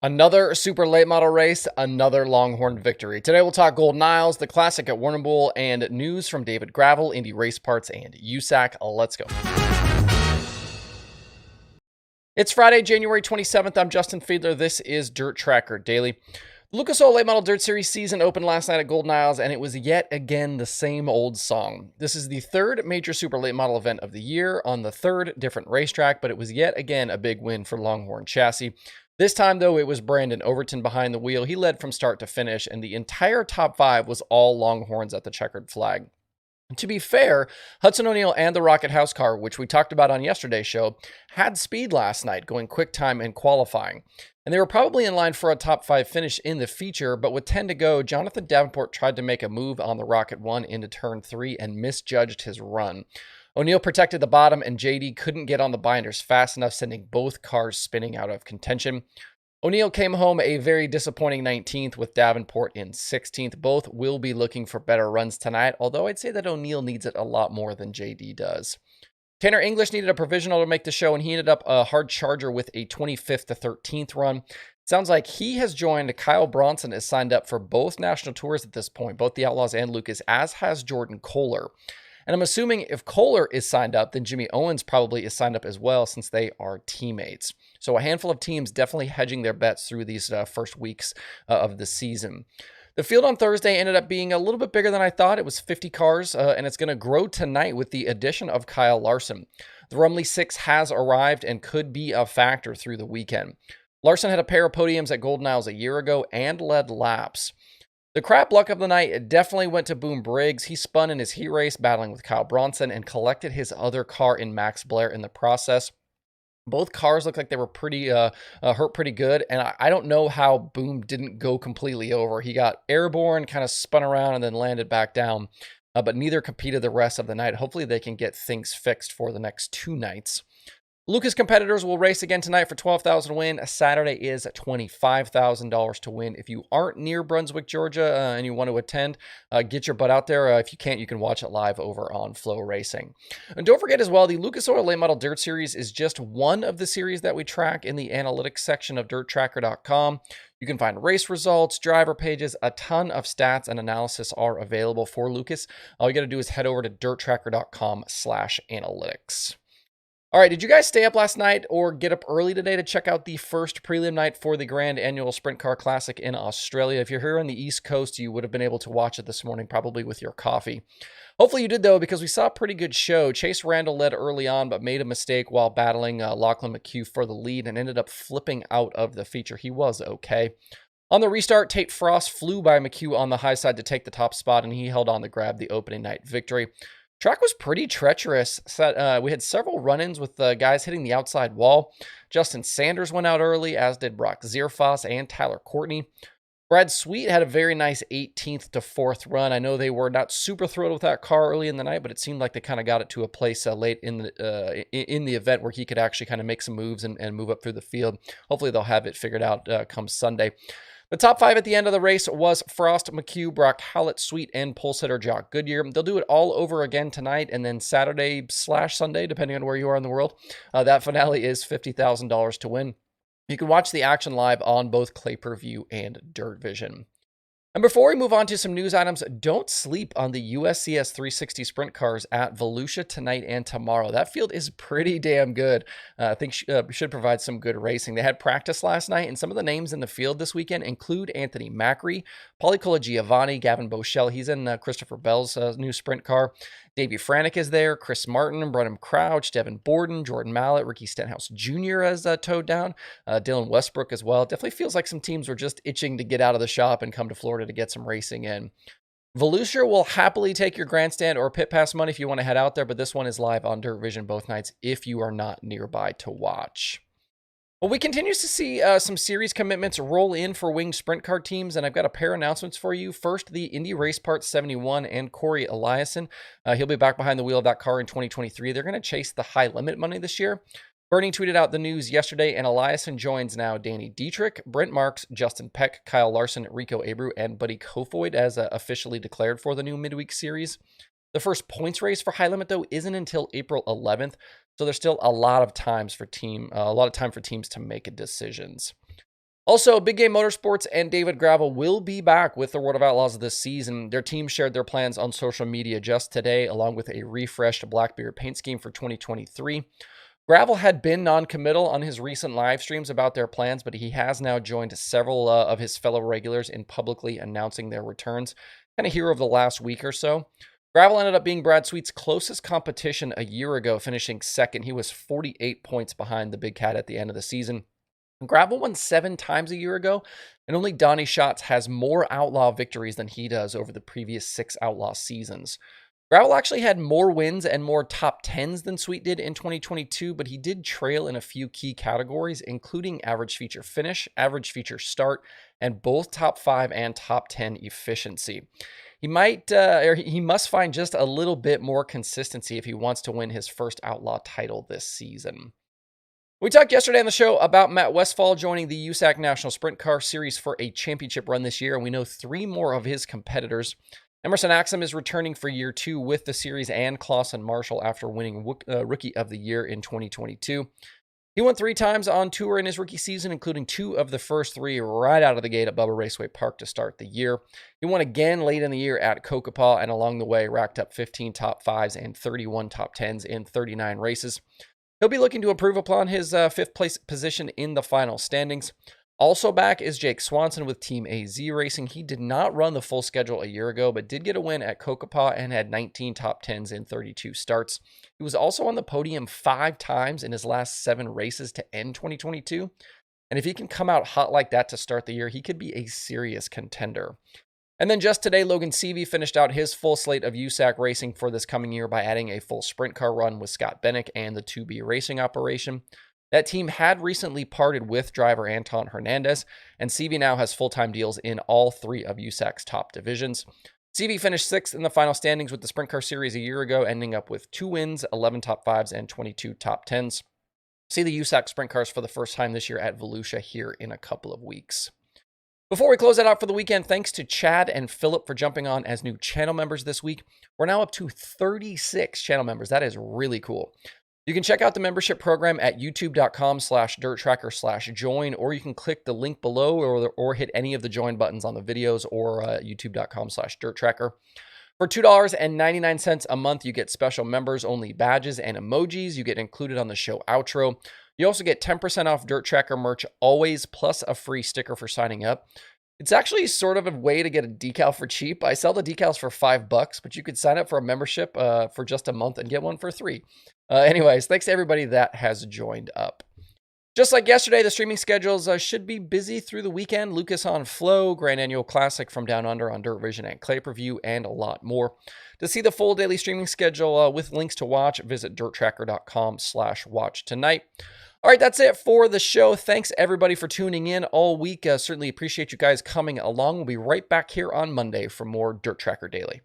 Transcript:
Another super late model race, another Longhorn victory. Today we'll talk Golden Isles, the Classic at Warnambool, and news from David Gravel, Indy Race Parts, and USAC. Let's go. It's Friday, January 27th. I'm Justin Fiedler. This is Dirt Tracker Daily. The Lucas Oil Late Model Dirt Series season opened last night at Golden Isles, and it was yet again the same old song. This is the third major super late model event of the year on the third different racetrack, but it was yet again a big win for Longhorn Chassis. This time, though, it was Brandon Overton behind the wheel. He led from start to finish, and the entire top five was all Longhorns at the checkered flag. To be fair, Hudson O'Neal and the Rocket House car, which we talked about on yesterday's show, had speed last night, going quick time and qualifying. And they were probably in line for a top five finish in the feature, but with 10 to go, Jonathan Davenport tried to make a move on the Rocket 1 into turn 3 and misjudged his run. O'Neal protected the bottom, and JD couldn't get on the binders fast enough, sending both cars spinning out of contention. O'Neal came home a very disappointing 19th with Davenport in 16th. Both will be looking for better runs tonight, although I'd say that O'Neal needs it a lot more than JD does. Tanner English needed a provisional to make the show, and he ended up a hard charger with a 25th to 13th run. Sounds like he has joined. Kyle Bronson is signed up for both national tours at this point, both the Outlaws and Lucas, as has Jordan Kohler. And I'm assuming if Kohler is signed up, then Jimmy Owens probably is signed up as well, since they are teammates. So a handful of teams definitely hedging their bets through these first weeks of the season. The field on Thursday ended up being a little bit bigger than I thought. It was 50 cars, and it's going to grow tonight with the addition of Kyle Larson. The Rumley 6 has arrived and could be a factor through the weekend. Larson had a pair of podiums at Golden Isles a year ago and led laps. The crap luck of the night definitely went to Boom Briggs. He spun in his heat race battling with Kyle Bronson and collected his other car in Max Blair in the process. Both cars looked like they were hurt pretty good, and I don't know how Boom didn't go completely over. He got airborne, kind of spun around, and then landed back down, but neither competed the rest of the night. Hopefully they can get things fixed for the next two nights. Lucas competitors will race again tonight for $12,000 to win. Saturday is $25,000 to win. If you aren't near Brunswick, Georgia, and you want to attend, get your butt out there. If you can't, you can watch it live over on Flow Racing. And don't forget as well, the Lucas Oil Late Model Dirt Series is just one of the series that we track in the analytics section of DirtTracker.com. You can find race results, driver pages, a ton of stats and analysis are available for Lucas. All you got to do is head over to DirtTracker.com/analytics. All right, did you guys stay up last night or get up early today to check out the first prelim night for the Grand Annual Sprint Car Classic in Australia? If you're here on the East Coast, you would have been able to watch it this morning, probably with your coffee. Hopefully you did, though, because we saw a pretty good show. Chase Randall led early on, but made a mistake while battling Lachlan McHugh for the lead and ended up flipping out of the feature. He was okay. On the restart, Tate Frost flew by McHugh on the high side to take the top spot, and he held on to grab the opening night victory. Track was pretty treacherous. We had several run-ins with guys hitting the outside wall. Justin Sanders went out early, as did Brock Zierfoss and Tyler Courtney. Brad Sweet had a very nice 18th to 4th run. I know they were not super thrilled with that car early in the night, but it seemed like they kind of got it to a place late in the event where he could actually kind of make some moves and move up through the field. Hopefully they'll have it figured out come Sunday. The top five at the end of the race was Frost, McHugh, Brock Howlett, Sweet, and pole sitter Jock Goodyear. They'll do it all over again tonight, and then Saturday/Sunday, depending on where you are in the world. That finale is $50,000 to win. You can watch the action live on both Clay Per View and Dirt Vision. And before we move on to some news items, don't sleep on the USCS 360 sprint cars at Volusia tonight and tomorrow. That field is pretty damn good. I think should provide some good racing. They had practice last night, and some of the names in the field this weekend include Anthony Macri, Paulicola Giovanni, Gavin Boschel. He's in Christopher Bell's new sprint car. Davey Franek is there, Chris Martin, Brenham Crouch, Devin Borden, Jordan Mallett, Ricky Stenhouse Jr. as towed down, Dylan Westbrook as well. It definitely feels like some teams were just itching to get out of the shop and come to Florida to get some racing in. Volusia will happily take your grandstand or pit pass money if you want to head out there, but this one is live on Dirt Vision both nights if you are not nearby to watch. Well, we continue to see some series commitments roll in for winged sprint car teams, and I've got a pair of announcements for you. First, the Indy Race Parts 71 and Corey Eliason. He'll be back behind the wheel of that car in 2023. They're going to chase the high limit money this year. Bernie tweeted out the news yesterday, and Eliason joins now Danny Dietrich, Brent Marks, Justin Peck, Kyle Larson, Rico Abreu, and Buddy Kofoid as officially declared for the new midweek series. The first points race for high limit, though, isn't until April 11th, so there's still a lot of time for teams to make decisions. Also, Big Game Motorsports and David Gravel will be back with the World of Outlaws this season. Their team shared their plans on social media just today, along with a refreshed Blackbeard paint scheme for 2023. Gravel had been non-committal on his recent live streams about their plans, but he has now joined several of his fellow regulars in publicly announcing their returns. Kind of hero of the last week or so. Gravel ended up being Brad Sweet's closest competition a year ago, finishing second. He was 48 points behind the Big Cat at the end of the season. Gravel won 7 times a year ago, and only Donnie Schatz has more Outlaw victories than he does over the previous 6 Outlaw seasons. Gravel actually had more wins and more top 10s than Sweet did in 2022, but he did trail in a few key categories, including average feature finish, average feature start, and both top 5 and top 10 efficiency. He must find just a little bit more consistency if he wants to win his first Outlaw title this season. We talked yesterday on the show about Matt Westphal joining the USAC National Sprint Car Series for a championship run this year, and we know 3 more of his competitors. Emerson Axum is returning for year 2 with the series, and Clausen Marshall after winning Rookie of the Year in 2022. He won 3 times on tour in his rookie season, including 2 of the first 3 right out of the gate at Bubba Raceway Park to start the year. He won again late in the year at Kokopah, and along the way racked up 15 top 5s and 31 top 10s in 39 races. He'll be looking to improve upon his 5th place position in the final standings. Also back is Jake Swanson with Team AZ Racing. He did not run the full schedule a year ago, but did get a win at Kokopah and had 19 top 10s in 32 starts. He was also on the podium 5 times in his last 7 races to end 2022. And if he can come out hot like that to start the year, he could be a serious contender. And then just today, Logan Seavey finished out his full slate of USAC racing for this coming year by adding a full sprint car run with Scott Bennick and the 2B racing operation. That team had recently parted with driver Anton Hernandez, and Seavey now has full-time deals in all 3 of USAC's top divisions. Seavey finished 6th in the final standings with the Sprint Car Series a year ago, ending up with 2 wins, 11 top 5s, and 22 top 10s. See the USAC Sprint Cars for the first time this year at Volusia here in a couple of weeks. Before we close that out for the weekend, thanks to Chad and Philip for jumping on as new channel members this week. We're now up to 36 channel members. That is really cool. You can check out the membership program at youtube.com/dirttracker/join, or you can click the link below or hit any of the join buttons on the videos or youtube.com/dirttracker. For $2.99 a month, you get special members only badges and emojis. You get included on the show outro. You also get 10% off Dirt Tracker merch always, plus a free sticker for signing up. It's actually sort of a way to get a decal for cheap. I sell the decals for $5, but you could sign up for a membership for just a month and get one for $3. Anyways, thanks to everybody that has joined up. Just like yesterday, the streaming schedules should be busy through the weekend. Lucas on Flow, Grand Annual Classic from Down Under on Dirt Vision and Clay Preview, and a lot more. To see the full daily streaming schedule with links to watch, visit dirttracker.com/watch tonight. All right, that's it for the show. Thanks, everybody, for tuning in all week. Certainly appreciate you guys coming along. We'll be right back here on Monday for more Dirt Tracker Daily.